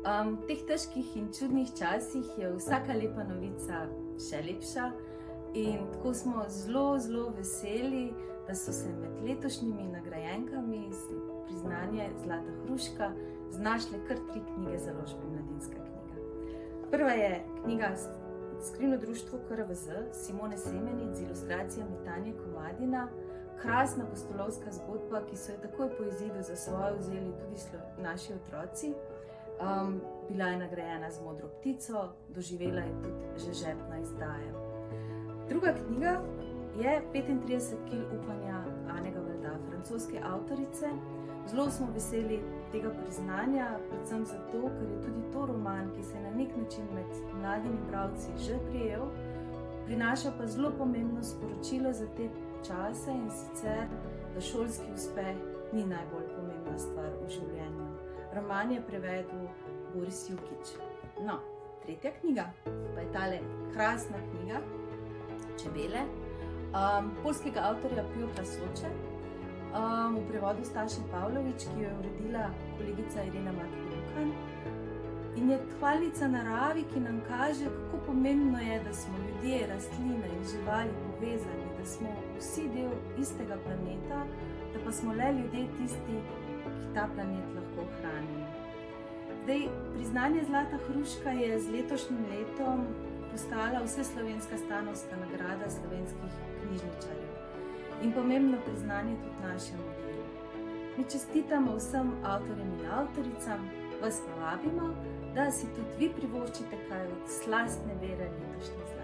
V teh težkih in čudnih časih je vsaka lepa novica še lepša in tako smo zelo veseli, da so se med letošnjimi nagrajenkami priznanje Zlata hruška znašle kar 3 knjige založbe Mladinska knjiga. Prva je knjiga Skrivno društvo KRVZ Simone Semenic z ilustracijami Tanje Komadina. Krasna pustolovska zgodba, ki so jo takoj po izidu za svojo vzeli tudi naši otroci. Bila je nagrajena z Modro ptico, doživela je tudi že žepna izdaja. Druga knjiga je 35 kil upanja Ane Gavaldar, francoske avtorice. Zelo smo veseli tega priznanja, predvsem zato, ker je tudi to roman, ki se je na nek način med mladimi bralci že prijel, prinaša pa zelo pomembno sporočilo za te čase, in sicer, da šolski uspeh ni najbolj pomembna stvar v življenju. Roman je prevedel Boris Jukić. No, tretja knjiga pa je tale krasna knjiga Čebele, poljskega avtorja Piotra Soče, v prevodu Staše Pavlović, ki jo je uredila kolegica Irena Matko-Lukan. In je hvalnica naravi, ki nam kaže, kako pomembno je, da smo ljudje, rastline in živali povezani, da smo vsi del istega planeta, da pa smo le ljudje tisti, ki ta planet lahko hranijo. Zdaj, priznanje Zlata hruška je z letošnjim letom postala vseslovenska stanovska nagrada slovenskih knjižničarjev in pomembno priznanje tudi našemu delu. Mi čestitamo vsem avtorjem in avtoricam, vas pa vabimo, da si tudi vi privoščite kaj od slastne vere letošnje Zlate.